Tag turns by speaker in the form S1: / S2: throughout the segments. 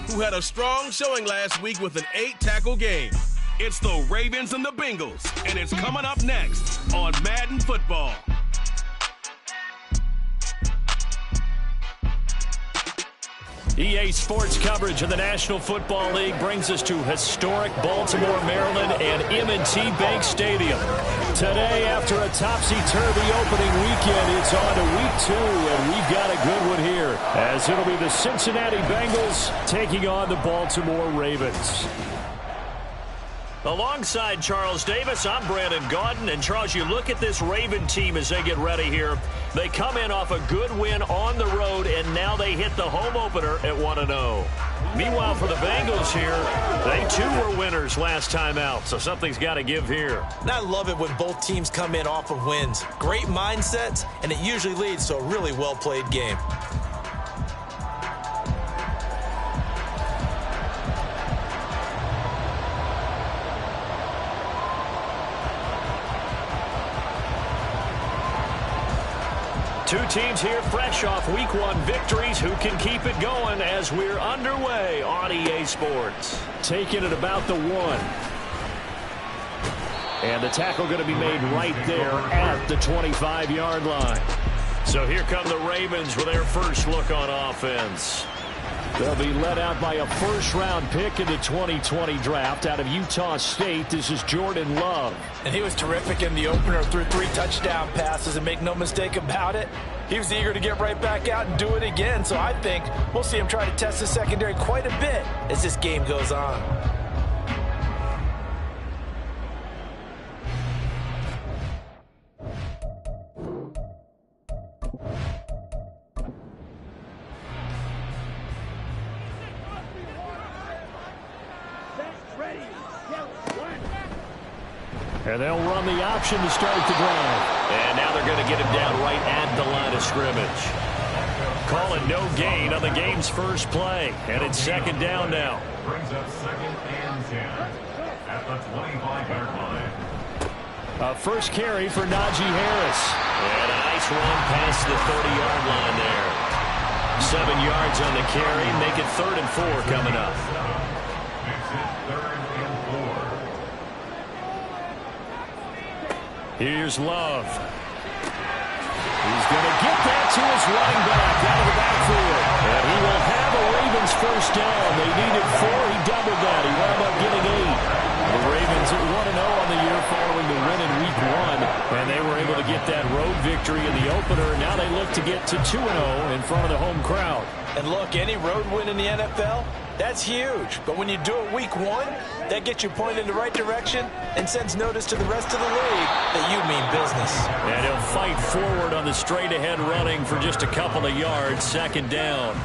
S1: who had a strong showing last week with an 8-tackle game. It's the Ravens and the Bengals, and it's coming up next on Madden Football.
S2: EA Sports coverage of the National Football League brings us to historic Baltimore, Maryland, and M&T Bank Stadium. Today, after a topsy-turvy opening weekend, it's on to week 2, and we've got a good one here, as it'll be the Cincinnati Bengals taking on the Baltimore Ravens. Alongside Charles Davis, I'm Brandon Gaudin. And, Charles, you look at this Raven team as they get ready here. They come in off a good win on the road, and now they hit the home opener at 1-0. Meanwhile, for the Bengals here, they too were winners last time out, so something's got to give here.
S3: And I love it when both teams come in off of wins. Great mindsets, and it usually leads to a really well-played game.
S2: Two teams here fresh off Week 1 victories. Who can keep it going as we're underway on EA Sports? Taking it about the 1. And the tackle going to be made right there at the 25-yard line. So here come the Ravens with their first look on offense. They'll be led out by a first-round pick in the 2020 draft out of Utah State. This is Jordan Love.
S3: And he was terrific in the opener, threw 3 touchdown passes, and make no mistake about it, he was eager to get right back out and do it again. So I think we'll see him try to test the secondary quite a bit as this game goes on.
S2: And they'll run the option to start the drive. And now they're going to get him down right at the line of scrimmage. Call it no gain on the game's first play. And it's second down now.
S4: Brings up 2nd and 10 at the 25-yard line.
S2: A first carry for Najee Harris. And a nice run past the 30-yard line there. 7 yards on the carry. Make it 3rd and 4 coming up.
S4: Makes it 3rd and 4.
S2: Here's Love. He's going to get that to his running back out of the backfield. And he will have a Ravens first down. They needed 4. He doubled that. He wound up getting 8. The Ravens at 1-0 on the year following the win in Week 1. And they were able to get that road victory in the opener. Now they look to get to 2-0 in front of the home crowd.
S3: And look, any road win in the NFL, that's huge. But when you do it Week 1, that gets you pointed in the right direction and sends notice to the rest of the league that you mean business.
S2: And he'll fight forward on the straight-ahead running for just a couple of yards. Second down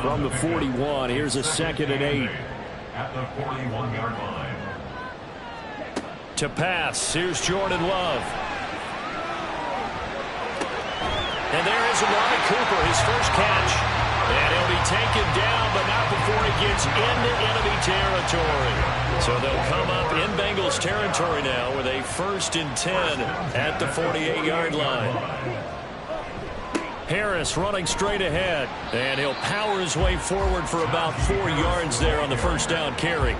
S2: from the 41. Here's a 2nd and 8.
S4: At the 41-yard line.
S2: To pass, here's Jordan Love. And there is Amari Cooper, his first catch. And he'll be taken down, but not before he gets into enemy territory. So they'll come up in Bengals territory now with a 1st and 10 at the 48-yard line. Harris running straight ahead, and he'll power his way forward for about 4 yards there on the first down carry.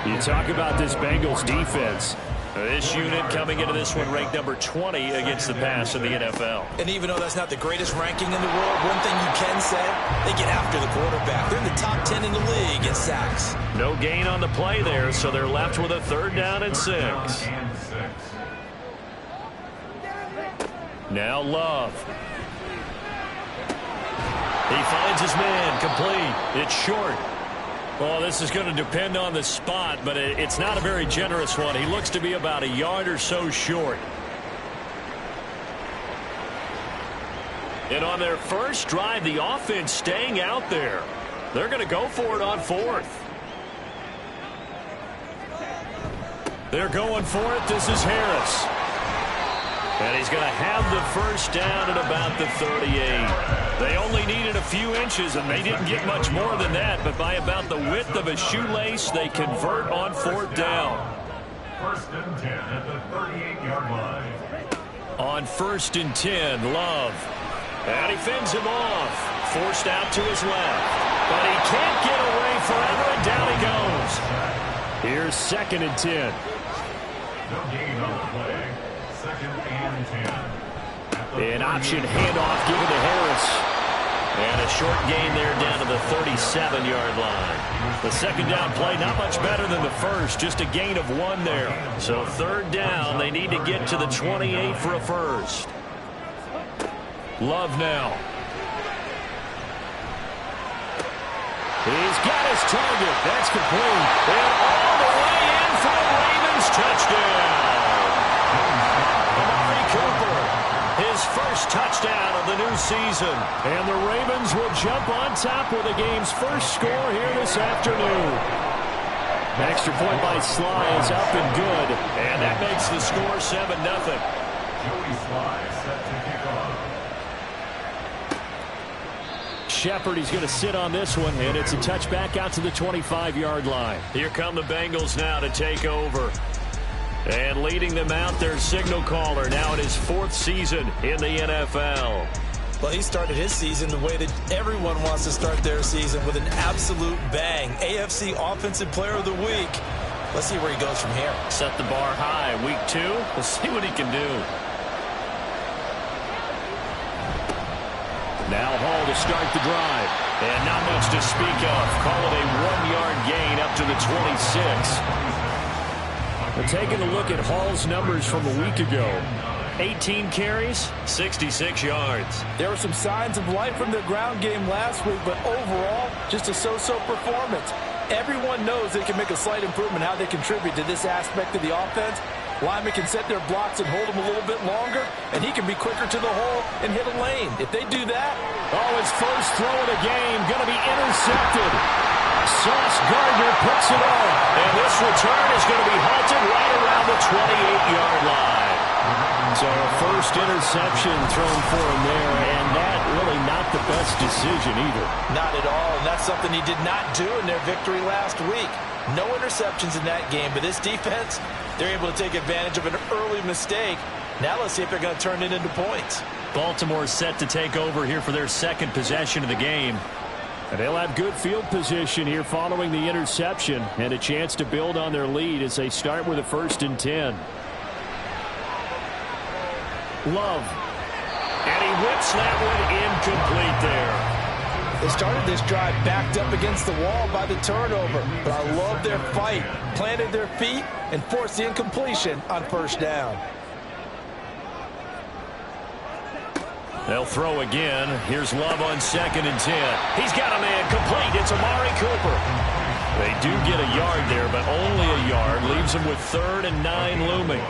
S2: You talk about this Bengals defense. This unit coming into this one ranked number 20 against the pass in the NFL.
S3: And even though that's not the greatest ranking in the world, one thing you can say, they get after the quarterback. They're in the top 10 in the league in sacks.
S2: No gain on the play there, so they're left with a 3rd down and 6. Now Love. He finds his man, complete. It's short. Well, this is going to depend on the spot, but it's not a very generous one. He looks to be about a yard or so short. And on their first drive, the offense staying out there. They're going to go for it on 4th. They're going for it. This is Harris. And he's going to have the first down at about the 38. They only needed a few inches, and they didn't get much more than that. But by about the width of a shoelace, they convert on 4th down.
S4: 1st and 10 at the 38-yard line.
S2: On 1st and 10, Love. And he fends him off. Forced out to his left. But he can't get away 2nd and 10.
S4: No gain on the play. 2nd and 10.
S2: An option handoff given to Harris.
S5: And a short gain there down to the 37-yard line. The 2nd down play, not much better than the first, just a gain of 1 there. So 3rd down, they need to get to the 28 for a first.
S2: Love now. He's got his target. That's complete.
S5: And all the way in for the Ravens touchdown. Amari Cooper, his first touchdown of the new season.
S2: And the Ravens will jump on top with the game's first score here this afternoon. Extra point by Sly is up and good.
S5: And that makes the score 7-0.
S4: Joey Sly set to kick off.
S2: Shepard, he's going to sit on this one, and it's a touchback out to the 25-yard line.
S5: Here come the Bengals now to take over. And leading them out, their signal caller, now in his 4th season in the NFL.
S3: Well, he started his season the way that everyone wants to start their season, with an absolute bang. AFC Offensive Player of the Week. Let's see where he goes from here.
S5: Set the bar high. Week 2, we'll see what he can do.
S2: Now Hall to start the drive.
S5: And not much to speak of. Call it a 1-yard gain up to the 26.
S2: We're taking a look at Hall's numbers from a week ago.
S5: 18 carries, 66 yards.
S3: There were some signs of life from their ground game last week, but overall, just a so-so performance. Everyone knows they can make a slight improvement how they contribute to this aspect of the offense. Linemen can set their blocks and hold them a little bit longer, and he can be quicker to the hole and hit a lane. If they do that...
S2: Oh, his first throw of the game going to be intercepted. Sauce Gardner picks it up.
S5: And this return is going to be halted right around the 28-yard line.
S2: So a first interception thrown for him there, and that really not the best decision either.
S3: Not at all, and that's something he did not do in their victory last week. No interceptions in that game, but this defense, they're able to take advantage of an early mistake. Now let's see if they're going to turn it into points.
S5: Baltimore set to take over here for their 2nd possession of the game.
S2: And they'll have good field position here following the interception, and a chance to build on their lead as they start with a 1st and 10. Love.
S5: And he whips that one incomplete there.
S3: They started this drive backed up against the wall by the turnover, but I love their fight. Planted their feet and forced the incompletion on 1st down.
S5: They'll throw again. Here's Love on 2nd and 10. He's got a man complete. It's Amari Cooper. They do get a yard there, but only a yard. Leaves them with 3rd and 9 looming.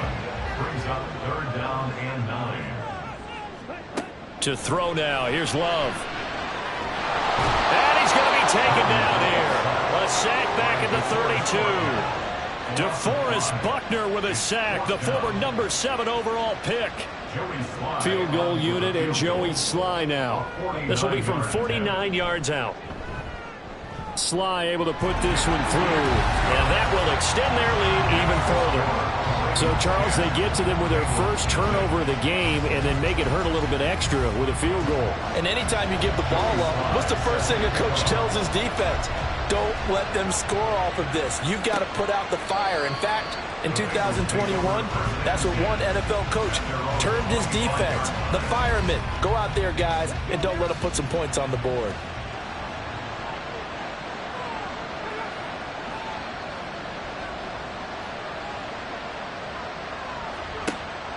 S4: Brings up 3rd down and 9.
S5: To throw now. Here's Love. And he's going to be taken down here. A sack back at the 32. DeForest Buckner with a sack, the former number 7 overall pick.
S2: Field goal unit and Joey Sly now.
S5: This will be from 49 yards out.
S2: Sly able to put this one through.
S5: And that will extend their lead even further.
S2: So, Charles, they get to them with their first turnover of the game and then make it hurt a little bit extra with a field goal.
S3: And anytime you give the ball up, what's the first thing a coach tells his defense? Don't let them score off of this. You've got to put out the fire. In fact, in 2021, that's what one NFL coach termed his defense. The firemen. Go out there, guys, and don't let them put some points on the board.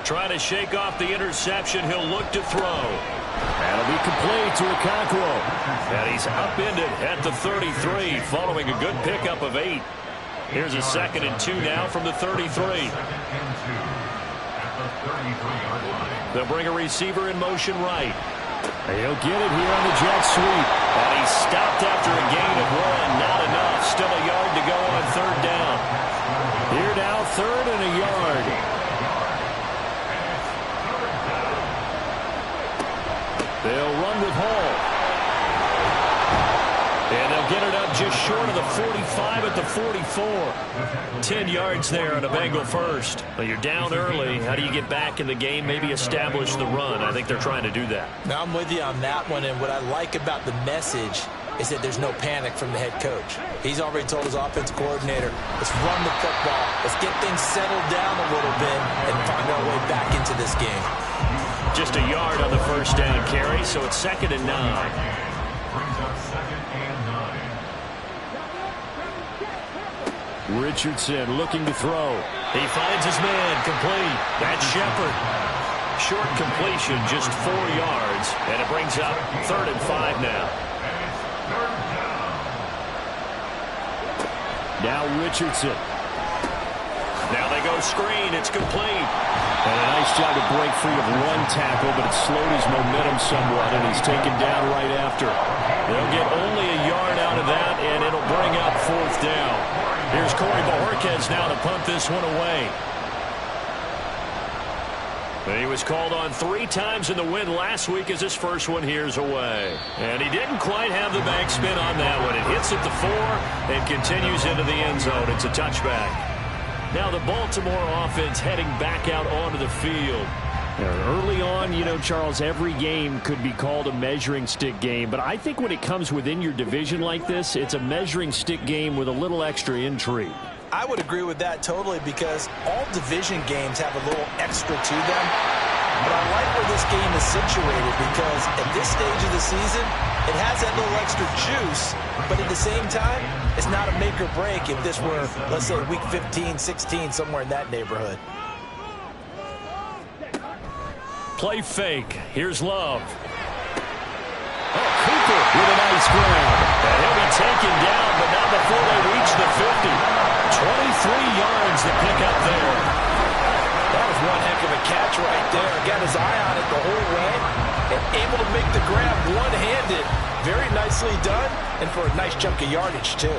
S5: Trying to shake off the interception. He'll look to throw.
S2: That'll be complete to Okonkwo.
S5: And he's upended at the 33 following a good pickup of 8. Here's a 2nd and 2 now from the 33. They'll bring a receiver in motion right.
S2: He'll get it here on the jet sweep.
S5: And he stopped after a gain of 1. Not enough. Still a yard to go on 3rd down.
S2: Here now, 3rd and a yard. They'll run with Hall.
S5: And they'll get it up just short of the 45 at the 44. 10 yards there on a Bengal first. But you're down early. How do you get back in the game? Maybe establish the run. I think they're trying to do that.
S3: Now I'm with you on that one, and what I like about the message is that there's no panic from the head coach. He's already told his offensive coordinator, let's run the football, let's get things settled down a little bit and find our way back into this game.
S5: Just a yard on the first down carry, so it's 2nd and 9.
S4: Brings up 2nd and 9.
S2: Richardson looking to throw.
S5: He finds his man, complete. That's Shepard. Short completion, just 4 yards, and it brings up 3rd and 5 now.
S2: Now Richardson.
S5: Now they go screen. It's complete.
S2: And a nice job to break free of one tackle, but it slowed his momentum somewhat, and he's taken down right after.
S5: They'll get only a yard out of that, and it'll bring up 4th down. Here's Corey Bojorquez now to punt this one away. He was called on 3 times in the win last week as his first one here's away. And he didn't quite have the back spin on that one. It hits at the 4 and continues into the end zone. It's a touchback. Now the Baltimore offense heading back out onto the field.
S2: Early on, you know, Charles, every game could be called a measuring stick game. But I think when it comes within your division like this, it's a measuring stick game with a little extra intrigue.
S3: I would agree with that totally because all division games have a little extra to them. But I like where this game is situated because at this stage of the season, it has that little extra juice, but at the same time, it's not a make or break if this were, let's say, week 15, 16, somewhere in that neighborhood.
S5: Play fake. Here's Love.
S2: Oh, Cooper with a nice grab.
S5: And he'll be taken down, but not before they reach the 50. 23 yards to pick up there.
S3: That was one heck of a catch right there. Got his eye on it the whole way and able to make the grab one-handed. Very nicely done and for a nice chunk of yardage, too.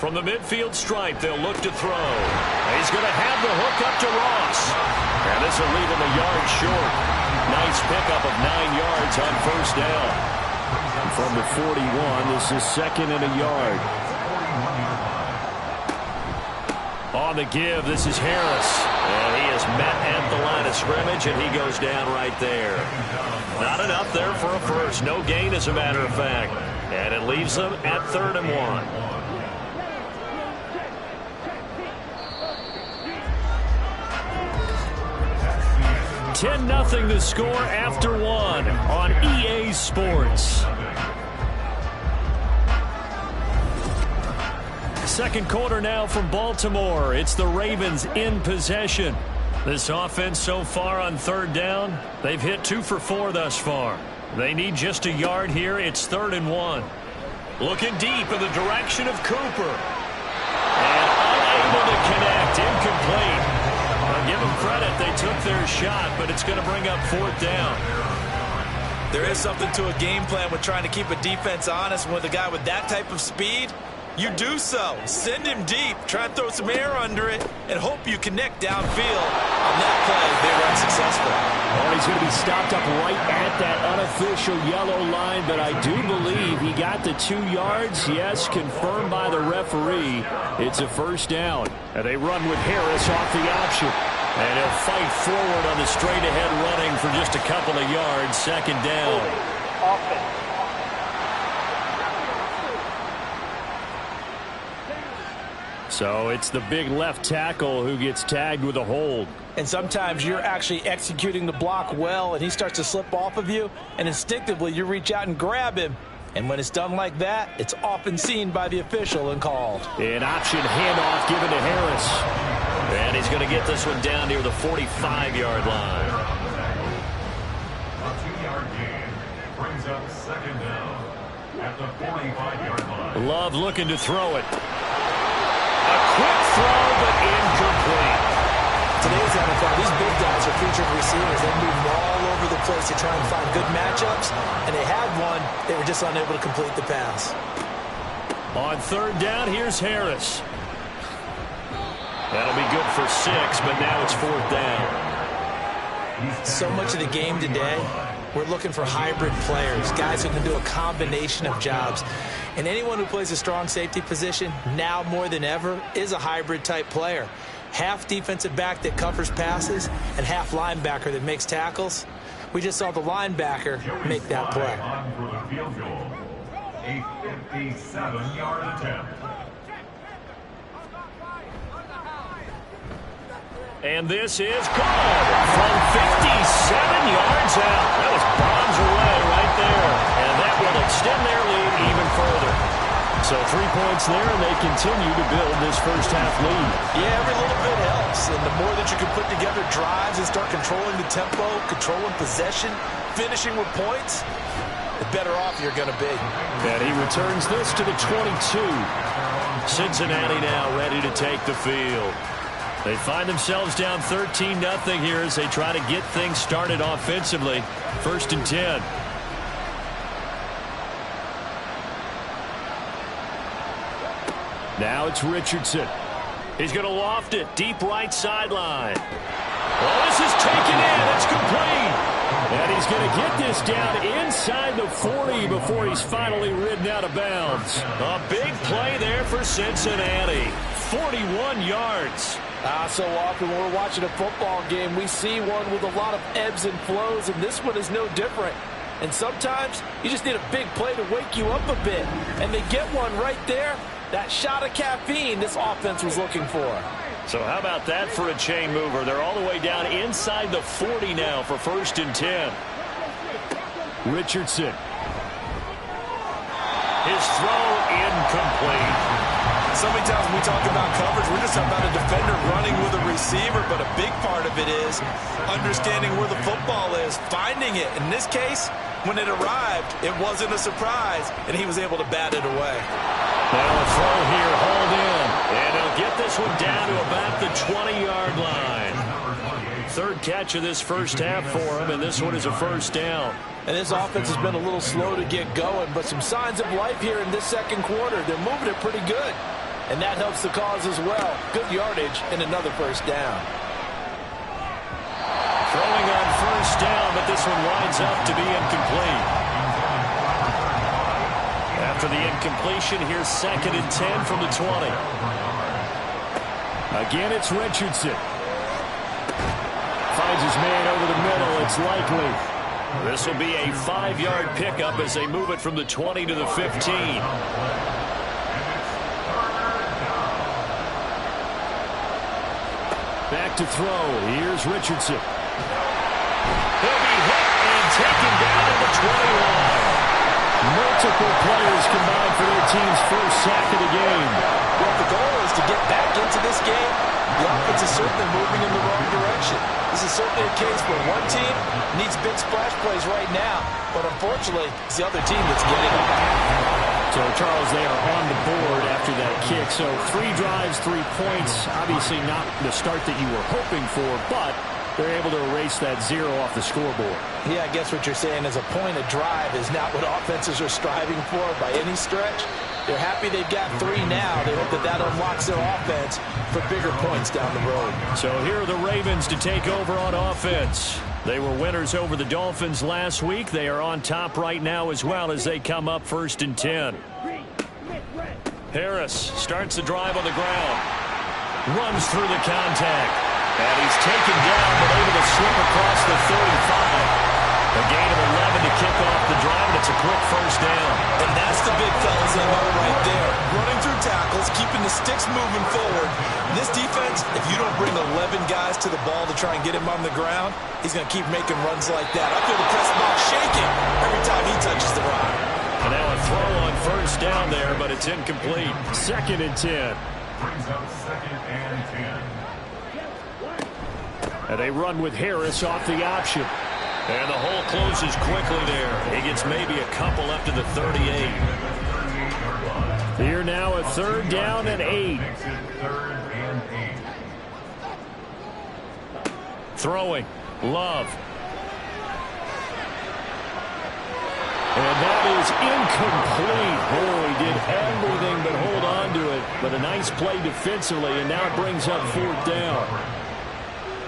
S5: From the midfield stripe, they'll look to throw. He's going to have the hook up to Ross. And this will leave him a yard short. Nice pickup of 9 yards on first down.
S2: And from the 41, this is 2nd and a yard.
S5: On the give, this is Harris. And he is met at the line of scrimmage, and he goes down right there. Not enough there for a first. No gain, as a matter of fact. And it leaves them at 3rd and 1. 10-0 the score after 1 on EA Sports. Second quarter now from Baltimore. It's the Ravens in possession. This offense so far on 3rd down, they've hit 2 for 4 thus far. They need just a yard here. It's 3rd and 1. Looking deep in the direction of Cooper. And unable to connect. Incomplete. I'll give them credit. They took their shot, but it's going to bring up 4th down.
S3: There is something to a game plan with trying to keep a defense honest. With a guy with that type of speed, you do so. Send him deep. Try to throw some air under it and hope you connect downfield. On that play, they were unsuccessful.
S2: Oh, he's going to be stopped up right at that unofficial yellow line, but I do believe he got the 2 yards. Yes, confirmed by the referee. It's a first down.
S5: And they run with Harris off the option. And he'll fight forward on the straight-ahead running for just a couple of yards. 2nd down.
S2: So it's the big left tackle who gets tagged with a hold.
S3: And sometimes you're actually executing the block well, and he starts to slip off of you, and instinctively you reach out and grab him. And when it's done like that, it's often seen by the official and called.
S2: An option handoff given to Harris.
S5: And he's going to get this one down near the 45-yard line.
S4: A 2-yard gain brings up 2nd down at the 45-yard line.
S5: Love looking to throw it. A quick throw, but incomplete.
S3: Today's NFL, these big guys are featured receivers. They move all over the place to try and find good matchups, and they had one. They were just unable to complete the pass.
S5: On 3rd down, here's Harris. That'll be good for 6, but now it's 4th down.
S3: So much of the game today, we're looking for hybrid players, guys who can do a combination of jobs. And anyone who plays a strong safety position, now more than ever, is a hybrid type player. half defensive back that covers passes and half linebacker that makes tackles. We just saw the linebacker make that play.
S4: On for the field goal. A 57-yard attempt.
S5: And this is good from 57 yards out. That was bombs away right there. And that will extend their lead even further. So 3 points there, and they continue to build this first half lead.
S3: Yeah, every little bit helps. And the more that you can put together drives and start controlling the tempo, controlling possession, finishing with points, the better off you're going to be.
S5: And he returns this to the 22. Cincinnati now ready to take the field. They find themselves down 13-0 here as they try to get things started offensively. 1st and 10. Now it's Richardson. He's going to loft it deep right sideline. Oh, this is taken in. It's complete. And he's going to get this down inside the 40 before he's finally ridden out of bounds. A big play there for Cincinnati. 41 yards.
S3: So often when we're watching a football game, we see one with a lot of ebbs and flows, and this one is no different. And sometimes you just need a big play to wake you up a bit. And they get one right there. That shot of caffeine this offense was looking for.
S5: So how about that for a chain mover? They're all the way down inside the 40 now for 1st and 10. Richardson. His throw incomplete.
S3: So many times when we talk about coverage, we're just talking about a defender running with a receiver, but a big part of it is understanding where the football is, finding it. In this case, when it arrived, it wasn't a surprise, and he was able to bat it away.
S5: Now a throw here, hauled in, and he'll get this one down to about the 20-yard line. 3rd catch of this first half for him, and this one is a 1st down.
S3: And this offense has been a little slow to get going, but some signs of life here in this 2nd quarter. They're moving it pretty good. And that helps the cause as well. Good yardage and another 1st down.
S5: Throwing on 1st down, but this one winds up to be incomplete. After the incompletion, here's 2nd and 10 from the 20. Again, it's Richardson. Finds his man over the middle. It's likely. This will be a 5-yard pickup as they move it from the 20 to the 15. Back to throw. Here's Richardson. He'll be hit and taken down at the 20 line. Multiple players combined for their team's 1st sack of the game.
S3: Well, the goal is to get back into this game. The offense is certainly moving in the wrong direction. This is certainly a case where one team needs big splash plays right now, but unfortunately, it's the other team that's getting them.
S5: So, Charles, they are on the board after that kick. So 3 drives, 3 points. Obviously not the start that you were hoping for, but they're able to erase that 0 off the scoreboard.
S3: Yeah, I guess what you're saying is a point of drive is not what offenses are striving for by any stretch. They're happy they've got 3 now. They hope that that unlocks their offense for bigger points down the road.
S5: So here are the Ravens to take over on offense. They were winners over the Dolphins last week. They are on top right now as well as they come up 1st and 10. Harris starts the drive on the ground. Runs through the contact. And he's taken down but able to slip across the 35. A gain of 11 to kick off the drive, and it's a quick 1st down.
S3: And that's the big fella's MO right there. Running through tackles, keeping the sticks moving forward. This defense, if you don't bring 11 guys to the ball to try and get him on the ground, he's going to keep making runs like that. I feel the press box shaking every time he touches the rock.
S5: And now a throw on 1st down there, but it's incomplete. 2nd and 10.
S4: Brings up 2nd and 10.
S5: And they run with Harris off the option. And the hole closes quickly there. He gets maybe a couple up to the 38. Here now a 3rd down and 8. Throwing. Love. And that is incomplete. Oh, he did everything but hold on to it. But a nice play defensively, and now it brings up 4th down.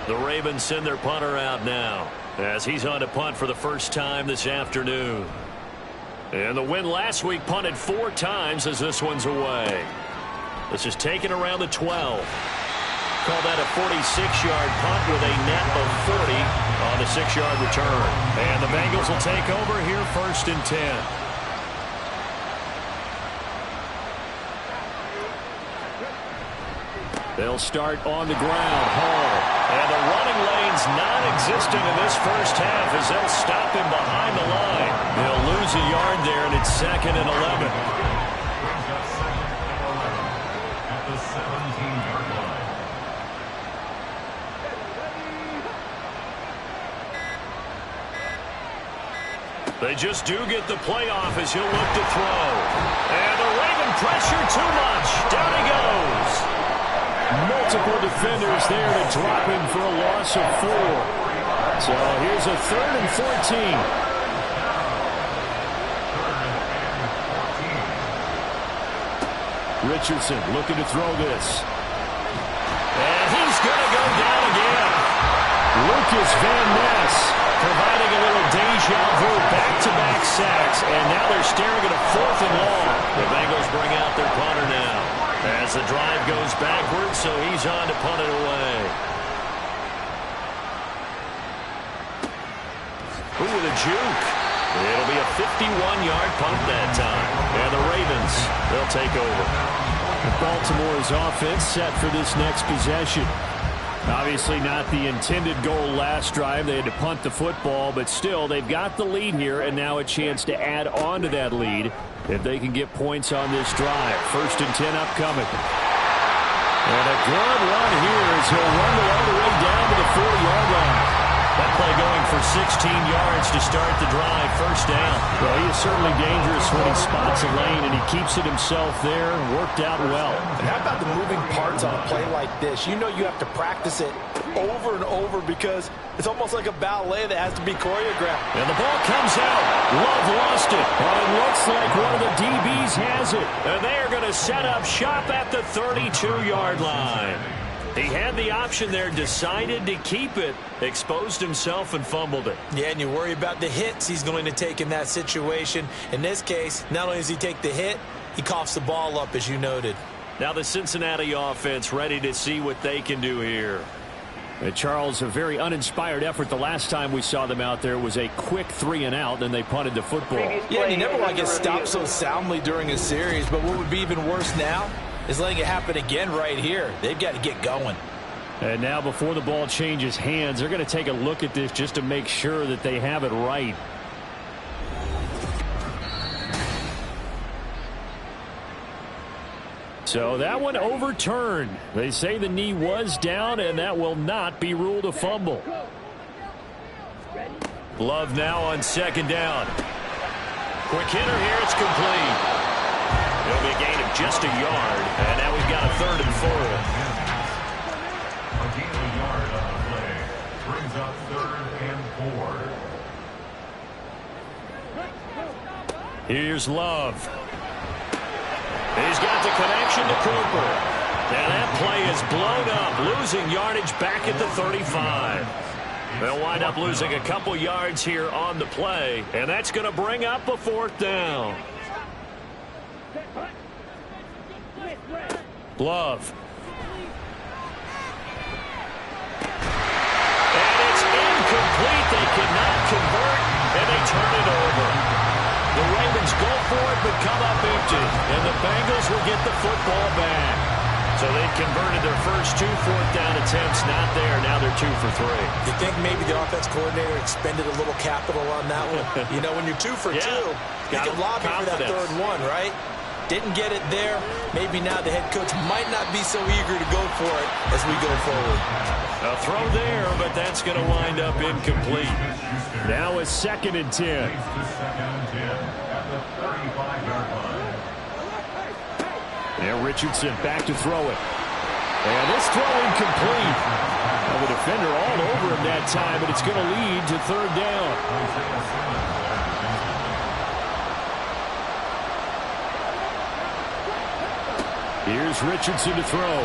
S5: The Ravens send their punter out now, as he's on to punt for the first time this afternoon. And the win last week punted 4 times as this one's away. This is taken around the 12. call that a 46-yard punt with a net of 40 on the 6-yard return. And the Bengals will take over here 1st and 10. They'll start on the ground. Hall. And the running lane's non-existent in this first half as they'll stop him behind the line. They'll lose a yard there, and it's 2nd and 11.
S4: At the 17-yard line.
S5: They just do get the playoff as he'll look to throw. And the Raven pressure too much. Down he goes.
S2: Multiple defenders there to drop him for a loss of 4. So here's a 3rd and 14. Richardson looking to throw this.
S5: And he's going to go down again.
S2: Lucas Van Ness
S5: providing a little deja vu, back-to-back sacks, and now they're staring at a 4th and long. The Bengals bring out their punter now as the drive goes backwards, so he's on to punt it away. Ooh, with a juke. It'll be a 51-yard punt that time. And the Ravens, they'll take over.
S2: Baltimore's offense set for this next possession. Obviously not the intended goal last drive. They had to punt the football, but still, they've got the lead here, and now a chance to add on to that lead if they can get points on this drive. 1st and 10 upcoming. And a good run here as he'll run all the way down to the 40-yard line.
S5: That play going for 16 yards to start the drive. 1st down.
S2: Well, he is certainly dangerous when he spots a lane, and he keeps it himself there. Worked out well.
S3: And how about the moving parts on a play like this? You know you have to practice it over and over because it's almost like a ballet that has to be choreographed.
S5: And the ball comes out. Love lost it.
S2: But it looks like one of the DBs has it.
S5: And they are going to set up shop at the 32-yard line. He had the option there, decided to keep it, exposed himself and fumbled it.
S3: Yeah, and you worry about the hits he's going to take in that situation. In this case, not only does he take the hit, he coughs the ball up, as you noted.
S5: Now the Cincinnati offense ready to see what they can do here.
S2: And Charles, a very uninspired effort. The last time we saw them out there was a quick 3-and-out, then they punted the football.
S3: Yeah, and you never want to get stopped so soundly during a series, but what would be even worse now is letting it happen again right here. They've got to get going.
S2: And now before the ball changes hands, they're going to take a look at this just to make sure that they have it right. So that one overturned. They say the knee was down, and that will not be ruled a fumble.
S5: Love now on 2nd down. Quick hitter here, it's complete. It'll be a gain of just a yard, and now we've got a 3rd and 4.
S4: A gain of a yard on the play brings up 3rd and 4.
S5: Here's Love. He's got the connection to Cooper. And that play is blown up, losing yardage back at the 35. They'll wind up losing a couple yards here on the play, and that's going to bring up a 4th down. Love. And it's incomplete. They cannot convert, and they turn it over. The Ravens go for it, but come up empty, and the Bengals will get the football back. So they've converted their first 2 4th-down attempts. Not there. Now they're 2 for 3.
S3: You think maybe the offense coordinator expended a little capital on that one? You know, when you're 2 for 2, you can lobby for that 3rd one, right? Didn't get it there. Maybe now the head coach might not be so eager to go for it as we go forward.
S5: A throw there, but that's going to wind up incomplete.
S2: Now it's 2nd and 10.
S4: Second and 10 at the 35-yard line.
S2: And Richardson back to throw it. And this throw incomplete. Well, the defender all over him that time, but it's going to lead to 3rd down. Here's Richardson to throw.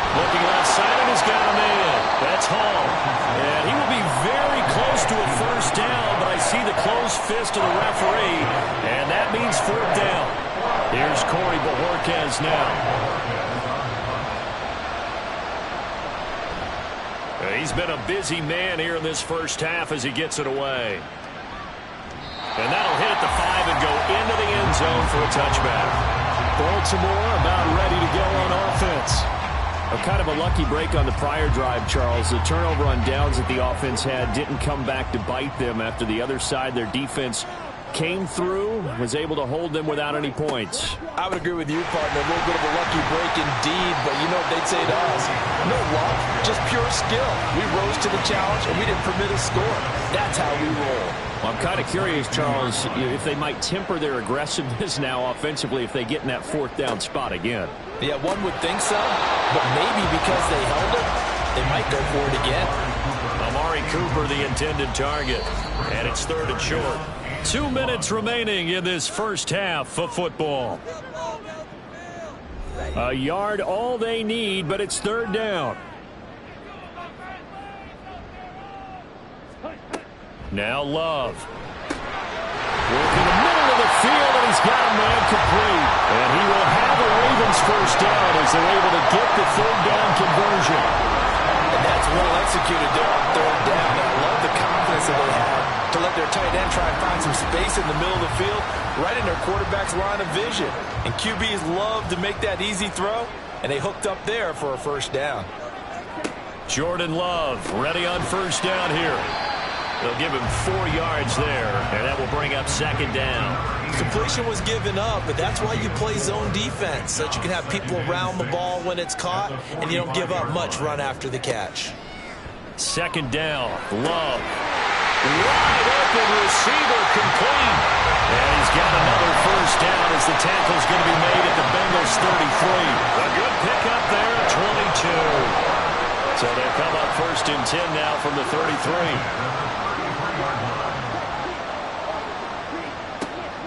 S5: Looking left side, and he's got a man. That's Hall. And he will be very close to a 1st down, but I see the closed fist of the referee, and that means 4th down. Here's Corey Bojorquez now. He's been a busy man here in this first half as he gets it away. And that'll hit at the 5 and go into the end zone for a touchback.
S2: Baltimore about ready to go on offense.
S5: Kind of a lucky break on the prior drive, Charles. The turnover on downs that the offense had didn't come back to bite them after the other side. Their defense came through, was able to hold them without any points.
S3: I would agree with you, partner. A little bit of a lucky break indeed, but you know what they'd say to us? No luck, just pure skill. We rose to the challenge, and we didn't permit a score. That's how we roll.
S5: Well, I'm kind of curious, Charles, if they might temper their aggressiveness now offensively if they get in that fourth down spot again.
S3: Yeah, one would think so, but maybe because they held it, they might go for it again.
S5: Amari Cooper, the intended target, and it's 3rd and short. 2 minutes remaining in this first half of football. A yard all they need, but it's 3rd down. Now Love. Working the middle of the field, and he's got a man complete. And he will have a Ravens first down as they're able to get the 3rd down conversion.
S3: And that's well executed there on 3rd down. I love the confidence that they had to let their tight end try and find some space in the middle of the field, right in their quarterback's line of vision. And QBs love to make that easy throw, and they hooked up there for a first down.
S5: Jordan Love ready on first down here. They'll give him 4 yards there, and that will bring up 2nd down.
S3: Completion was given up, but that's why you play zone defense, so that you can have people around the ball when it's caught, and you don't give up much run after the catch.
S5: 2nd down, Love. Wide open receiver complete. And he's got another first down as the tackle's going to be made at the Bengals 33. A good pickup there at 22. So they'll come up 1st and 10 now from the 33.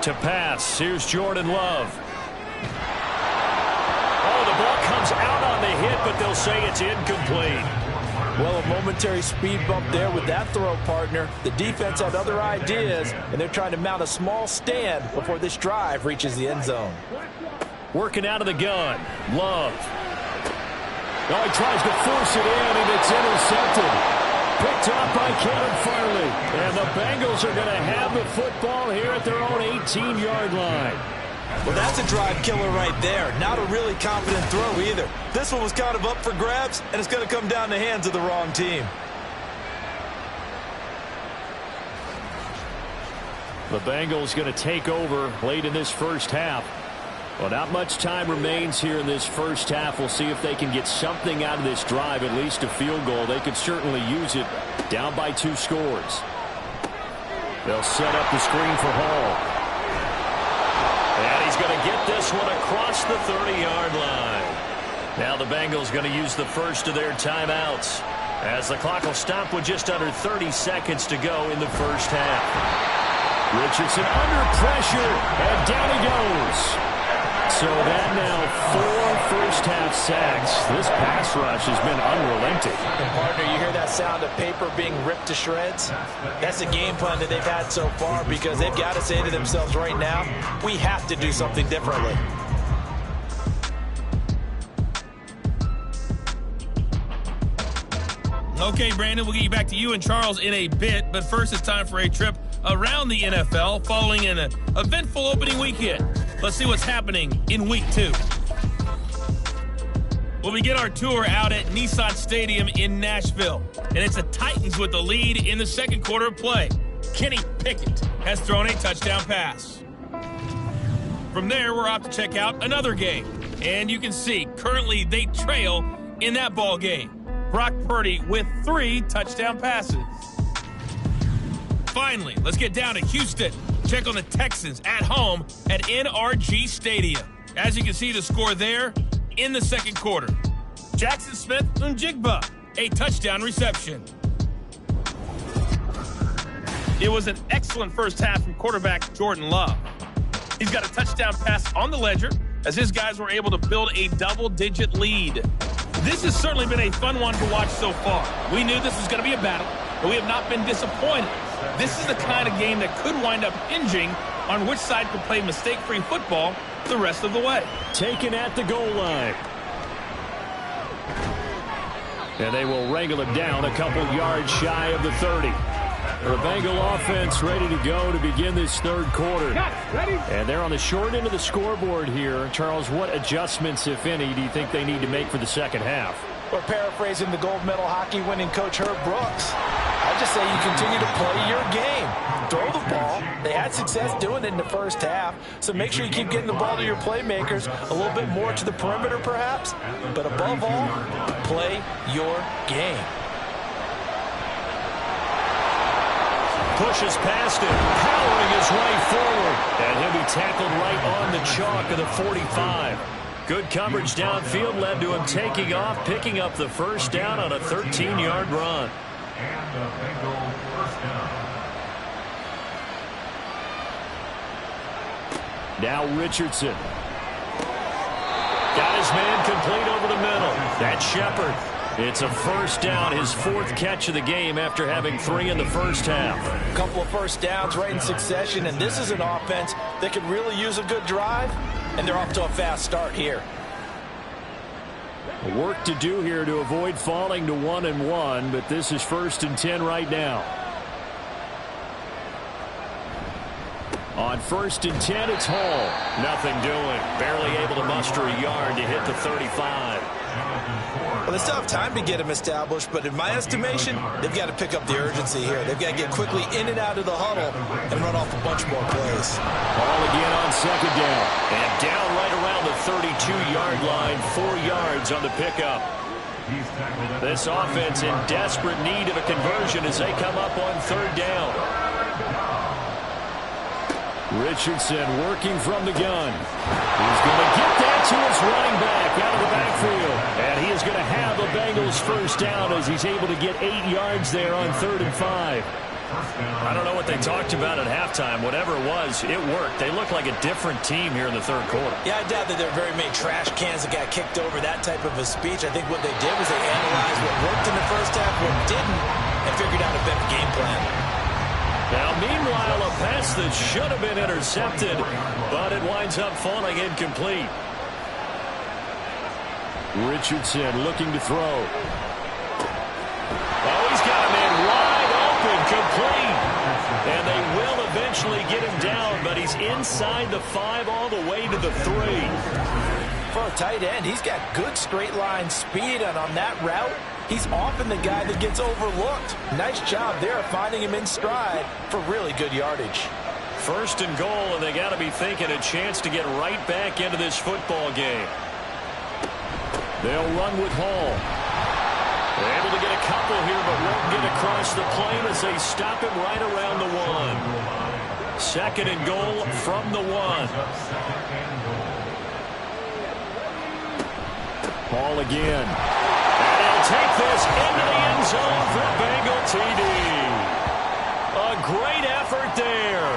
S5: To pass, here's Jordan Love. Oh, the ball comes out on the hit, but they'll say it's incomplete.
S3: Well, a momentary speed bump there with that throw, partner. The defense had other ideas, and they're trying to mount a small stand before this drive reaches the end zone.
S5: Working out of the gun, Love. Oh, he tries to force it in, and it's intercepted. Picked up by Kevin Farley. And the Bengals are going to have the football here at their own 18-yard line.
S3: Well, that's a drive killer right there. Not a really confident throw either. This one was kind of up for grabs, and it's going to come down the hands of the wrong team.
S5: The Bengals going to take over late in this first half. Well, not much time remains here in this first half. We'll see if they can get something out of this drive, at least a field goal. They could certainly use it down by 2 scores. They'll set up the screen for Hall. And he's going to get this one across the 30-yard line. Now the Bengals going to use the first of their timeouts as the clock will stop with just under 30 seconds to go in the first half. Richardson under pressure, and down he goes. So that now 4 first-half sacks. This pass rush has been unrelenting.
S3: And, partner, you hear that sound of paper being ripped to shreds? That's the game plan that they've had so far because they've got to say to themselves right now, we have to do something differently.
S6: Okay, Brandon, we'll get you back to you and Charles in a bit, but first it's time for a trip around the NFL following an eventful opening weekend. Let's see what's happening in Week 2. We'll begin our tour out at Nissan Stadium in Nashville, and it's the Titans with the lead in the second quarter of play. Kenny Pickett has thrown a touchdown pass. From there, we're off to check out another game, and you can see currently they trail in that ball game. Brock Purdy with 3 touchdown passes. Finally, let's get down to Houston. Check on the Texans at home at NRG Stadium. As you can see, the score there in the second quarter. Jackson Smith-Njigba, a touchdown reception. It was an excellent first half from quarterback Jordan Love. He's got a touchdown pass on the ledger as his guys were able to build a double-digit lead. This has certainly been a fun one to watch so far. We knew this was going to be a battle, but we have not been disappointed. This is the kind of game that could wind up hinging on which side could play mistake-free football the rest of the way.
S5: Taken at the goal line.
S2: And they will wrangle it down a couple yards shy of the 30. The Bengal offense ready to go to begin this third quarter. And they're on the short end of the scoreboard here. Charles, what adjustments, if any, do you think they need to make for the second half?
S3: We're paraphrasing the gold medal hockey winning coach Herb Brooks. I just say you continue to play your game. Throw the ball. They had success doing it in the first half, so make sure you keep getting the ball to your playmakers, a little bit more to the perimeter perhaps, but above all, play your game.
S2: Pushes past him, powering his way forward, and he'll be tackled right on the chalk of the 45. Good coverage downfield led to him taking off, picking up the first down on a 13-yard run.
S4: And the Bengal first down.
S2: Now Richardson. Got his man complete over the middle. That's Shepard. It's a first down, his fourth catch of the game after having 3 in the first half.
S3: A couple of first downs right in succession, and this is an offense that could really use a good drive, and they're off to a fast start here.
S2: Work to do here to avoid falling to 1-1, but this is 1st and 10 right now. On 1st and 10, it's Hall. Nothing doing. Barely able to muster a yard to hit the 35.
S3: Well, they still have time to get him established, but in my estimation, they've got to pick up the urgency here. They've got to get quickly in and out of the huddle and run off a bunch more plays.
S2: Ball again on 2nd down. And down right around the 32-yard line, 4 yards on the pickup. This offense in desperate need of a conversion as they come up on 3rd down. Richardson working from the gun. He's going to get that to his running back out of the backfield. And he is going to have the Bengals first down as he's able to get 8 yards there on 3rd and 5.
S5: I don't know what they talked about at halftime. Whatever it was, it worked. They look like a different team here in the 3rd quarter.
S3: Yeah, I doubt that there are very many trash cans that got kicked over that type of a speech. I think what they did was they analyzed what worked in the first half, what didn't, and figured out a better game plan.
S2: Now, meanwhile, a pass that should have been intercepted, but it winds up falling incomplete. Richardson looking to throw. Oh, he's got a man wide open, complete. And they will eventually get him down, but he's inside the 5 all the way to the 3.
S3: For a tight end, he's got good straight line speed, and on that route, he's often the guy that gets overlooked. Nice job there finding him in stride for really good yardage.
S2: 1st and goal, and they got to be thinking a chance to get right back into this football game. They'll run with Hall. They're able to get a couple here, but won't get across the plane as they stop him right around the 1. 2nd and goal from the 1. Hall again. And he'll take this into the end zone for a Bengal TD. A great effort there.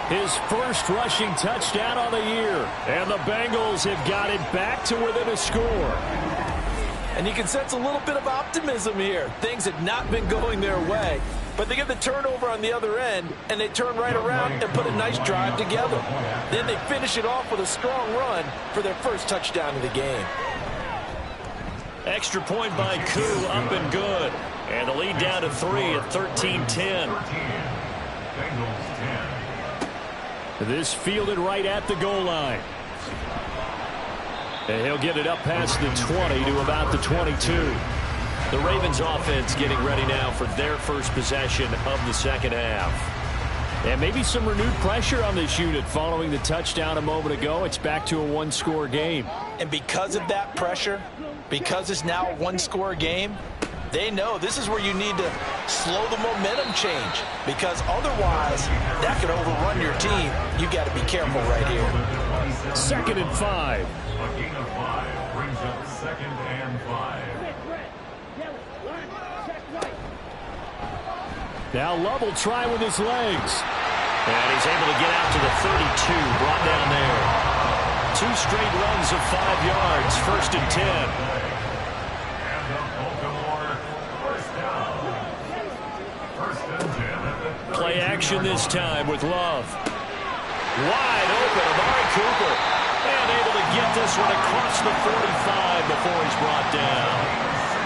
S2: His first rushing touchdown on the year. And the Bengals have got it back to within a score.
S3: And you can sense a little bit of optimism here. Things had not been going their way, but they get the turnover on the other end, and they turn right around and put a nice drive together. Then they finish it off with a strong run for their first touchdown of the game.
S2: Extra point by Koo, up and good. And the lead down to 3 at 13-10. This fielded right at the goal line. And he'll get it up past the 20 to about the 22. The Ravens offense getting ready now for their first possession of the second half. And maybe some renewed pressure on this unit following the touchdown a moment ago. It's back to a 1-score game.
S3: And because of that pressure, because it's now a 1-score game, they know this is where you need to slow the momentum change, because otherwise that could overrun your team. You got to be careful right here.
S2: 2nd and 5.
S4: A gain of 5 brings up 2nd and 5.
S2: Now Love will try with his legs. And he's able to get out to the 32, brought down there. 2 straight runs of 5 yards, 1st and 10. Play action this time with Love. Wide open, Amari Cooper. And able to get this one across the 45 before he's brought down.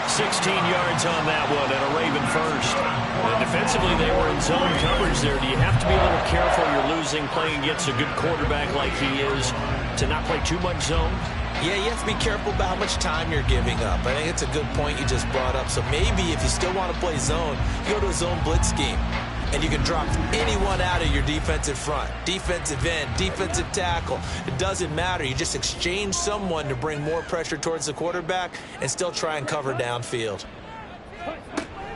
S5: 16 yards on that one and a Raven first. And defensively, they were in zone coverage there. Do you have to be a little careful? You're losing playing against a good quarterback like he is to not play too much zone?
S3: Yeah, you have to be careful about how much time you're giving up. I think it's a good point you just brought up. So maybe if you still want to play zone, you go to a zone blitz scheme. And you can drop anyone out of your defensive front. Defensive end, defensive tackle. It doesn't matter. You just exchange someone to bring more pressure towards the quarterback and still try and cover downfield.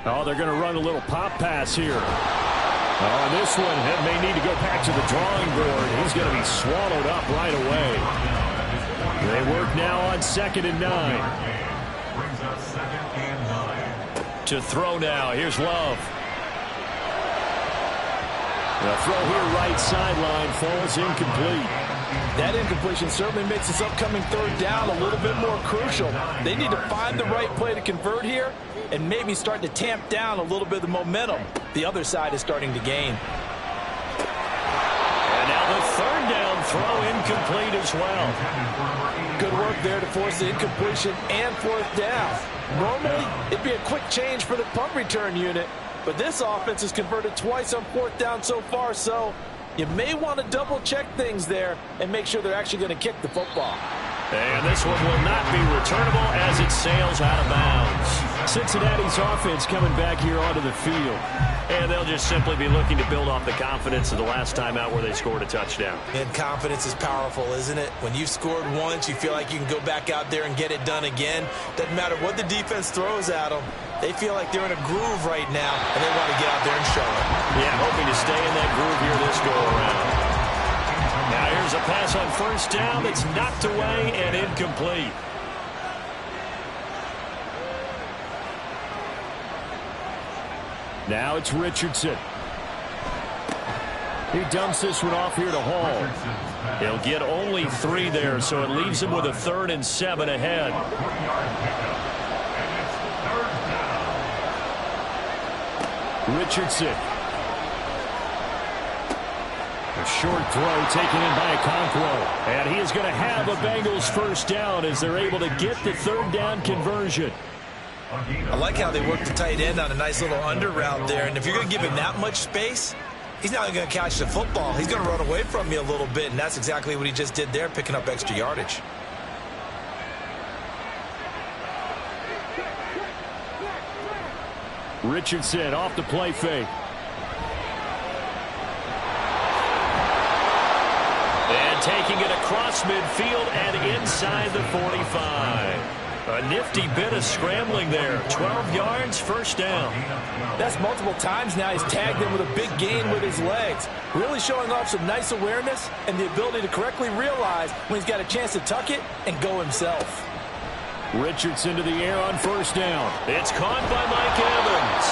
S2: Oh, they're going to run a little pop pass here. Oh, this one may need to go back to the drawing board. He's going to be swallowed up right away. They work now on 2nd and 9.
S4: Brings up 2nd and 9.
S5: To throw now. Here's Love.
S2: The throw here right sideline falls incomplete.
S3: That incompletion certainly makes this upcoming 3rd down a little bit more crucial. They need to find the right play to convert here and maybe start to tamp down a little bit of the momentum the other side is starting to gain.
S5: And now the 3rd down throw incomplete as well.
S3: Good work there to force the incompletion and 4th down. Normally, it'd be a quick change for the punt return unit, but this offense has converted twice on 4th down so far, so you may want to double-check things there and make sure they're actually going to kick the football.
S5: And this one will not be returnable as it sails out of bounds.
S2: Cincinnati's offense coming back here onto the field.
S5: And they'll just simply be looking to build off the confidence of the last time out where they scored a touchdown.
S3: And confidence is powerful, isn't it? When you've scored once, you feel like you can go back out there and get it done again. Doesn't matter what the defense throws at them. They feel like they're in a groove right now, and they want to get out there and show it.
S5: Yeah, hoping to stay in that groove here this go-around. Now here's a pass on 1st down that's knocked away and incomplete.
S2: Now it's Richardson. He dumps this one off here to Hall.
S5: He'll get only 3 there, so it leaves him with a 3rd and 7 ahead.
S2: Richardson. A short throw taken in by Okonkwo. And he is going to have a Bengals 1st down as they're able to get the 3rd down conversion.
S3: I like how they work the tight end on a nice little under route there. And if you're going to give him that much space, he's not going to catch the football. He's going to run away from you a little bit, and that's exactly what he just did there, picking up extra yardage.
S2: Richardson off the play fake.
S5: And taking it across midfield and inside the 45. A nifty bit of scrambling there. 12 yards, 1st down.
S3: That's multiple times now he's tagged him with a big gain with his legs. Really showing off some nice awareness and the ability to correctly realize when he's got a chance to tuck it and go himself.
S2: Richardson to the air on 1st down.
S5: It's caught by Mike Evans.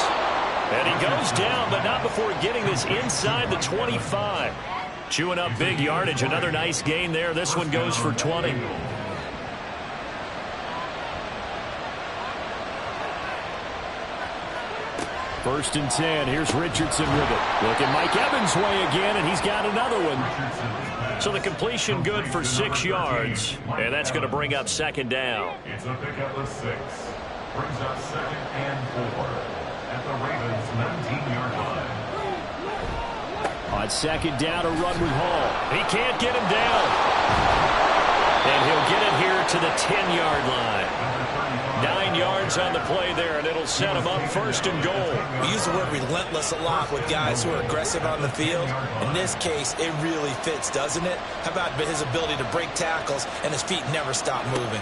S5: And he goes down, but not before getting this inside the 25. Chewing up big yardage. Another nice gain there. This one goes for 20.
S2: First and 10. Here's Richardson with it. Looking Mike Evans' way again, and he's got another one.
S5: So the completion good for 6 yards, and that's going to bring up 2nd down.
S4: It's a pickup of 6. Brings up 2nd and 4 at the Ravens' 19-yard line.
S2: On 2nd down, a run with Hall.
S5: He can't get him down. And he'll get it here to the 10-yard line. 9 yards on the play there, and it'll set him up 1st and goal.
S3: We use the word relentless a lot with guys who are aggressive on the field. In this case, it really fits, doesn't it? How about his ability to break tackles and his feet never stop moving?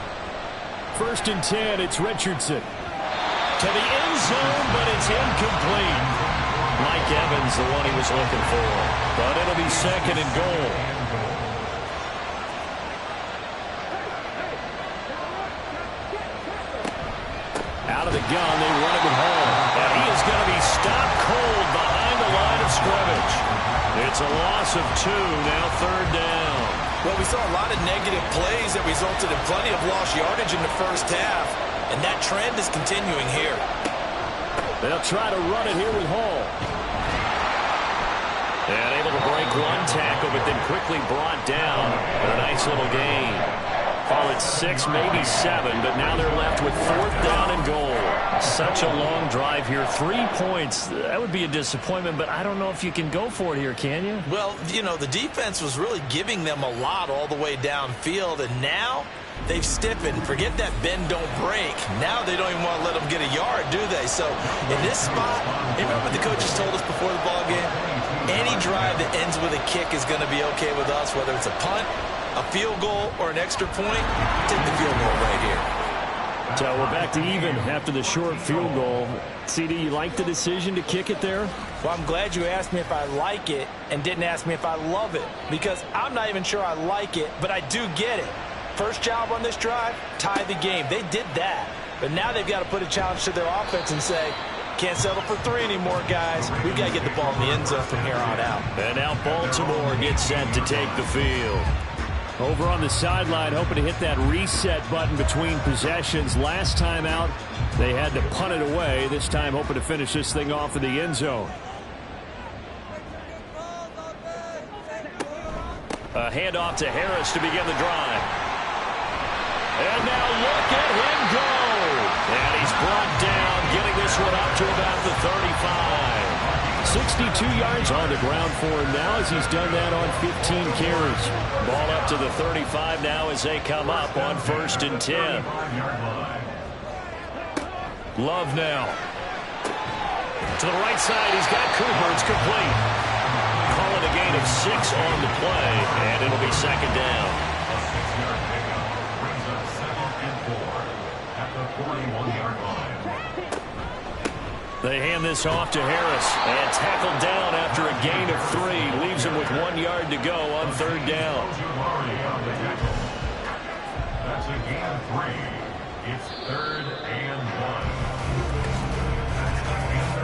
S2: 1st and 10, it's Richardson.
S5: To the end zone, but it's incomplete. Mike Evans, the one he was looking for. But it'll be 2nd and goal.
S2: Out of the gun, they run it with Hall.
S5: And he is going to be stopped cold behind the line of scrimmage. It's a loss of 2, now 3rd down.
S3: Well, we saw a lot of negative plays that resulted in plenty of lost yardage in the 1st half, and that trend is continuing here.
S2: They'll try to run it here with Hall.
S5: And able to break one tackle, but then quickly brought down. But a nice little gain. Call it 6, maybe 7, but now they're left with 4th down and goal. Such a long drive here. 3 points. That would be a disappointment, but I don't know if you can go for it here, can you?
S3: Well, you know, the defense was really giving them a lot all the way downfield, and now they've stiffened. Forget that bend, don't break. Now they don't even want to let them get a yard, do they? So in this spot, remember what the coaches told us before the ball game? Any drive that ends with a kick is going to be okay with us, whether it's a punt, a field goal, or an extra point. Take the field goal right here.
S5: So we're back to even after the short field goal. CD, you like the decision to kick it there?
S3: Well, I'm glad you asked me if I like it and didn't ask me if I love it, because I'm not even sure I like it, but I do get it. First job on this drive, tie the game. They did that, but now they've got to put a challenge to their offense and say, can't settle for 3 anymore, guys. We've got to get the ball in the end zone from here on out.
S5: And now Baltimore gets set to take the field. Over on the sideline, hoping to hit that reset button between possessions. Last time out, they had to punt it away. This time, hoping to finish this thing off in the end zone. A handoff to Harris to begin the drive. And now look at him go. And he's brought down, getting this one up to about the 35. 62 yards on the ground for him now as he's done that on 15 carries. Ball up to the 35 now as they come up on 1st and 10. Love now. To the right side, he's got Cooper. It's complete. Call it a gain of 6 on the play, and it'll be 2nd down.
S4: A 6-yard pickup brings up 2nd and 4 at the 41-yard line.
S5: They hand this off to Harris, and tackled down after a gain of 3. Leaves him with 1 yard to go on 3rd down.
S4: That's a gain of 3. It's 3rd and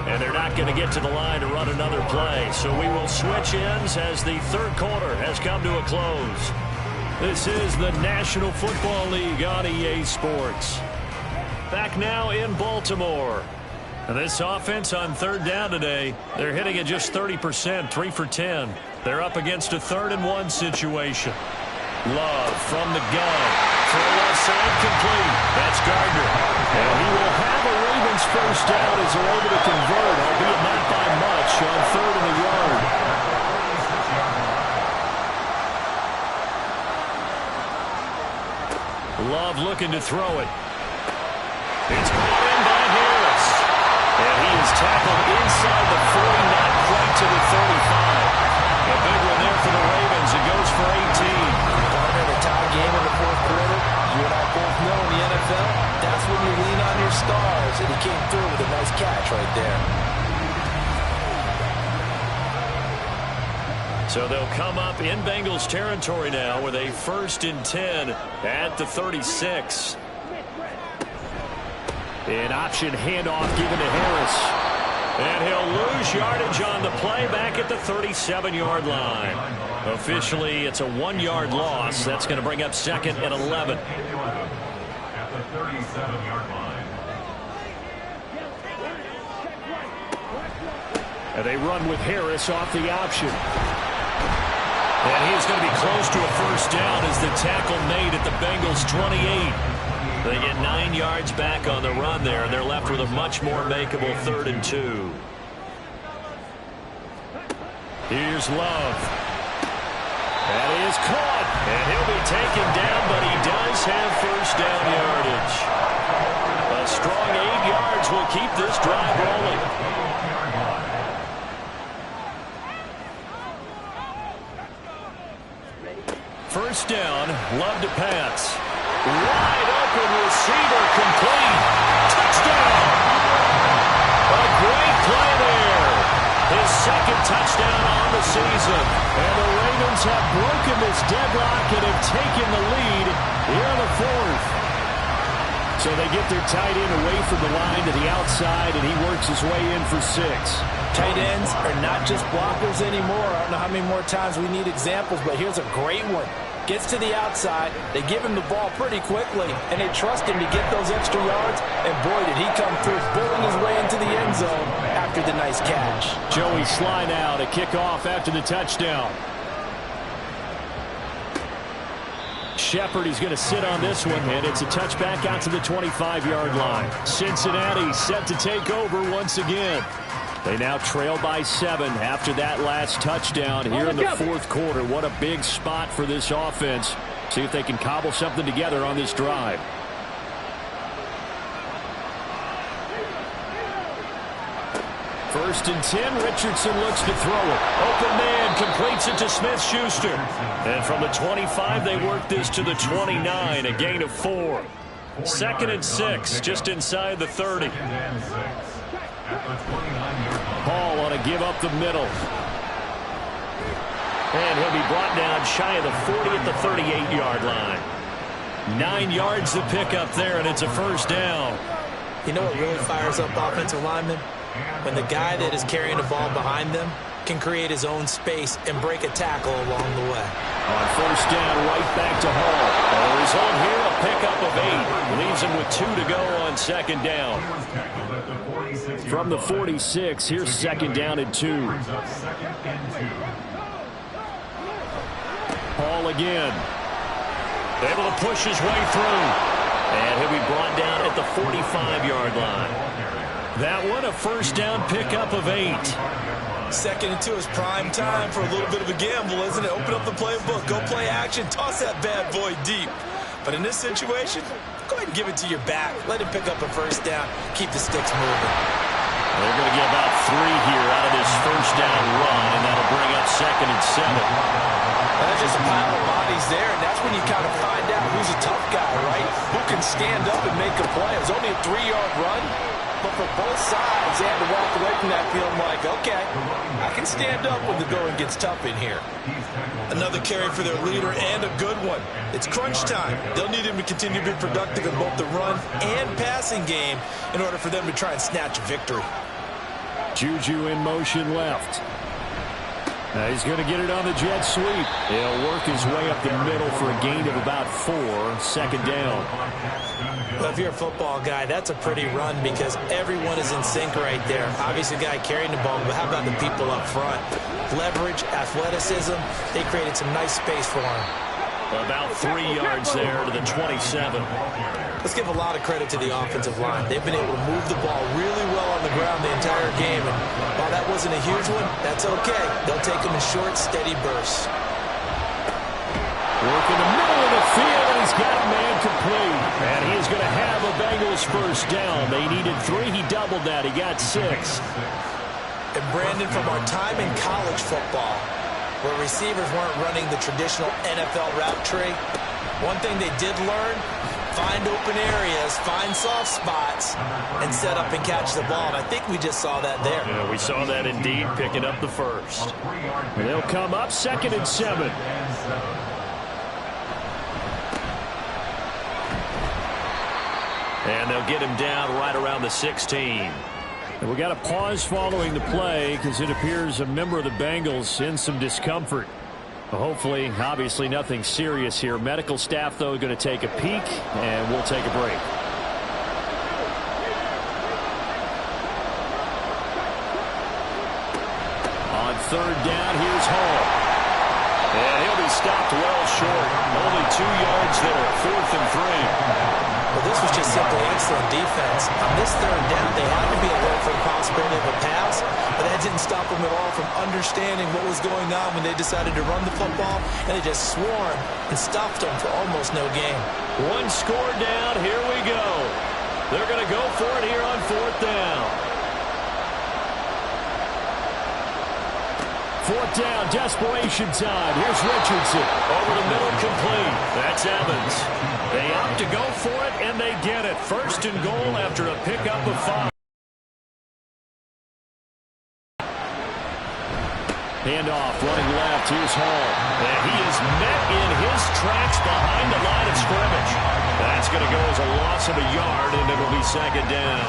S4: 1.
S5: And they're not going to get to the line to run another play, so we will switch ends as the 3rd quarter has come to a close. This is the National Football League on EA Sports. Back now in Baltimore. This offense on 3rd down today, they're hitting at just 30%, 3 for 10. They're up against a 3rd and 1 situation. Love from the gun. Throw left side complete. That's Gardner. And he will have a Ravens first down as they're able to convert, albeit not by much, on 3rd and a yard. Love looking to throw it. It's caught in by Harris. And he is tackled inside the 40, not quite to the 35. A big one there for the Ravens. It goes for 18.
S3: Gardner, the tie game in the 4th quarter. You and I both know in the NFL, that's when you lean on your stars. And he came through with a nice catch right there.
S5: So they'll come up in Bengals territory now with a 1st and 10 at the 36. An option handoff given to Harris. And he'll lose yardage on the play back at the 37-yard line. Officially, it's a 1-yard loss. That's going to bring up 2nd and 11.
S4: At the 37-yard line.
S5: And they run with Harris off the option. And he's going to be close to a first down as the tackle made at the Bengals 28. They get 9 yards back on the run there, and they're left with a much more makeable 3rd and 2. Here's Love. That is caught, and he'll be taken down, but he does have first down yardage. A strong 8 yards will keep this drive rolling. First down, Love to pass. Wide open receiver complete. Touchdown. A great play there. His 2nd touchdown on the season. And the Ravens have broken this deadlock and have taken the lead here in the 4th. So they get their tight end away from the line to the outside, and he works his way in for 6.
S3: Tight ends are not just blockers anymore. I don't know how many more times we need examples, but here's a great one. Gets to the outside, they give him the ball pretty quickly, and they trust him to get those extra yards, and boy, did he come through, bowling his way into the end zone after the nice catch.
S5: Joey Sly now to kick off after the touchdown.
S2: Shepard, he's going to sit on this one, and it's a touchback out to the 25-yard line. Cincinnati set to take over once again. They now trail by 7 after that last touchdown here in the fourth quarter. What a big spot for this offense. See if they can cobble something together on this drive. First and 10, Richardson looks to throw it. Open man, completes it to Smith-Schuster. And from the 25, they work this to the 29, a gain of 4. Second and 6, just inside the 30. Hall on a give up the middle. And he'll be brought down shy of the 40 at the 38-yard line. 9 yards to pick up there, and it's a first down.
S3: You know what really fires up offensive linemen? When the guy that is carrying the ball behind them can create his own space and break a tackle along the way.
S2: On first down, right back to Hall. The result here, a pickup of 8. Leaves him with 2 to go on second down. From the 46, here's second down and 2. Hall again. Able to push his way through. And he'll be brought down at the 45-yard line. That one, a first down pickup of 8.
S3: Second and 2 is prime time for a little bit of a gamble, isn't it? Open up the playbook, go play action, toss that bad boy deep. But in this situation, go ahead and give it to your back. Let him pick up a first down, keep the sticks moving.
S2: They're going to get about 3 here out of this first down run, and that'll bring up second and 7.
S3: That's just a pile of bodies there, and that's when you kind of find out who's a tough guy, right? Who can stand up and make a play. It was only a 3-yard run. But for both sides, they had to walk away from that feeling like, okay, I can stand up when the going gets tough in here. Another carry for their leader and a good one. It's crunch time. They'll need him to continue to be productive in both the run and passing game in order for them to try and snatch a victory.
S2: Juju in motion left. Now he's going to get it on the jet sweep. He'll work his way up the middle for a gain of about 4. Second down.
S3: Well, if you're a football guy, that's a pretty run because everyone is in sync right there. Obviously, the guy carrying the ball, but how about the people up front? Leverage, athleticism, they created some nice space for him.
S2: About 3 yards there to the 27.
S3: Let's give a lot of credit to the offensive line. They've been able to move the ball really well on the ground the entire game. And while that wasn't a huge one, that's okay. They'll take them in short, steady bursts.
S2: Work in the middle of the field, and he's got a man complete. And he's going to have a Bengals first down. They needed 3. He doubled that. He got 6.
S3: And Brandon, from our time in college football, where receivers weren't running the traditional NFL route tree, one thing they did learn, find open areas, find soft spots, and set up and catch the ball. And I think we just saw that there.
S2: Yeah, we saw that indeed, picking up the first. And they'll come up second and 7. And they'll get him down right around the 16. And we got a pause following the play because it appears a member of the Bengals in some discomfort. Hopefully, obviously nothing serious here. Medical staff, though, going to take a peek, and we'll take a break. On third down, here's Hall. And he'll be stopped well short. Only 2 yards there, 4th and 3.
S3: Well, this was just simply excellent defense. On this third down, they had to be alert for the possibility of a pass, but that didn't stop them at all from understanding what was going on when they decided to run the football, and they just swarmed and stopped them for almost no gain.
S2: 1 score down. Here we go. They're going to go for it here on 4th down. 4th down, desperation time. Here's Richardson. Over the middle, complete. That's Evans. They opt to go for it, and they get it. 1st and goal after a pickup of 5. Handoff, running left. Here's Hall. And he is met in his tracks behind the line of scrimmage. That's going to go as a loss of a yard, and it'll be second down.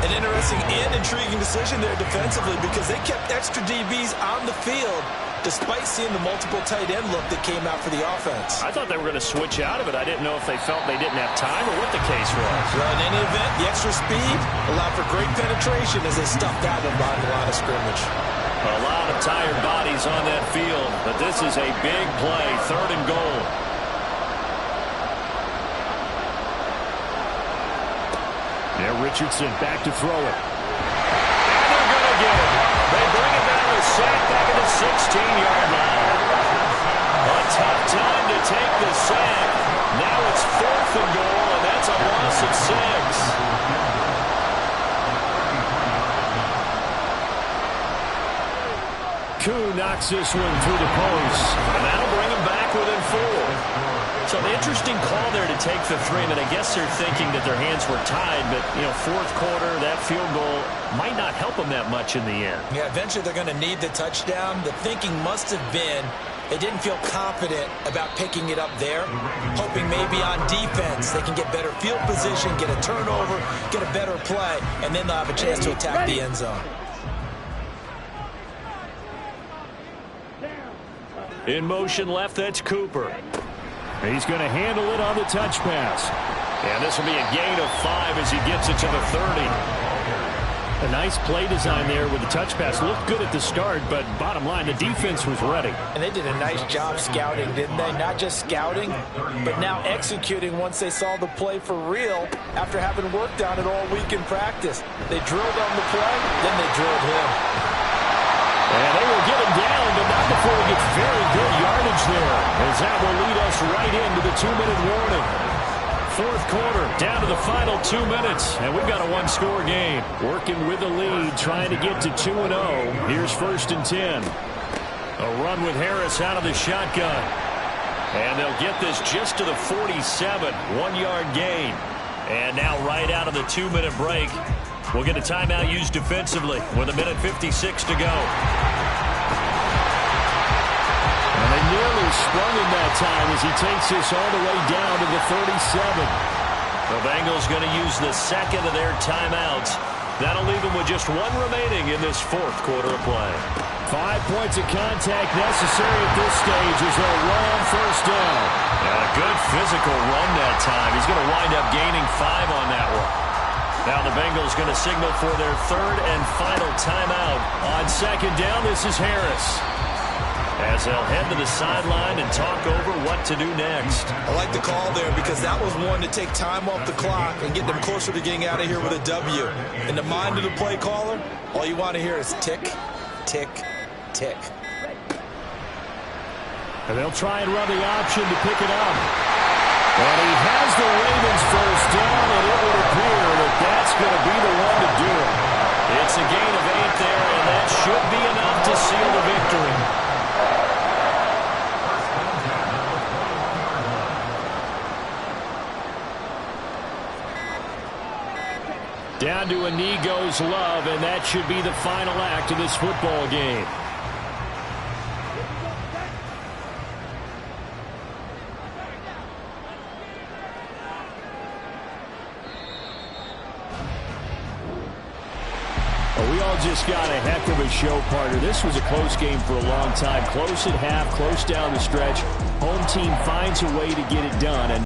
S3: An interesting and intriguing decision there defensively because they kept extra DBs on the field despite seeing the multiple tight end look that came out for the offense.
S2: I thought they were going to switch out of it. I didn't know if they felt they didn't have time or what the case was.
S3: Well, in any event, the extra speed allowed for great penetration as they stuffed that one behind the line of scrimmage.
S2: A lot of tired bodies on that field, but this is a big play, 3rd and goal. Richardson back to throw it. And they're going to get it. They bring it down with sack back at the 16-yard line. A tough time to take the sack. Now it's 4th and goal, and that's a loss of 6. Koo knocks this one through the post, and that'll bring him back within 4. So an interesting call there to take the 3. I mean, I guess they're thinking that their hands were tied, but, 4th quarter, that field goal might not help them that much in the end.
S3: Yeah, eventually they're going to need the touchdown. The thinking must have been they didn't feel confident about picking it up there, hoping maybe on defense they can get better field position, get a turnover, get a better play, and then they'll have a chance to attack the end zone.
S2: In motion left, that's Cooper. He's going to handle it on the touch pass. And this will be a gain of 5 as he gets it to the 30. A nice play design there with the touch pass. Looked good at the start, but bottom line, the defense was ready.
S3: And they did a nice job scouting, didn't they? Not just scouting, but now executing once they saw the play for real after having worked on it all week in practice. They drilled on the play, then they drilled him.
S2: And they will get him down, but not before he gets very good yardage there, as that will lead us right into the 2-minute warning. 4th quarter, down to the final 2 minutes, and we've got a 1-score game. Working with the lead, trying to get to 2-0. Here's 1st and 10. A run with Harris out of the shotgun. And they'll get this just to the 47, 1-yard gain. And now right out of the 2-minute break, we'll get a timeout used defensively with 1:56 to go. And they nearly sprung him that time as he takes this all the way down to the 37. The Bengals going to use the second of their timeouts. That'll leave them with just 1 remaining in this 4th quarter of play. 5 points of contact necessary at this stage as they'll run 1st down. And a good physical run that time. He's going to wind up gaining 5 on that one. Now the Bengals going to signal for their 3rd and final timeout. On 2nd down, this is Harris, as they'll head to the sideline and talk over what to do next.
S3: I like the call there because that was one to take time off the clock and get them closer to getting out of here with a W. In the mind of the play caller, all you want to hear is tick, tick, tick.
S2: And they'll try and run the option to pick it up. And he has the Ravens 1st down, and it would appear that that's going to be the one to do it. It's a gain of 8 there, and that should be enough to seal the victory. Down to a knee goes Love, and that should be the final act of this football game. We all just got a heck of a show, partner. This was a close game for a long time. Close at half, close down the stretch. Home team finds a way to get it done. And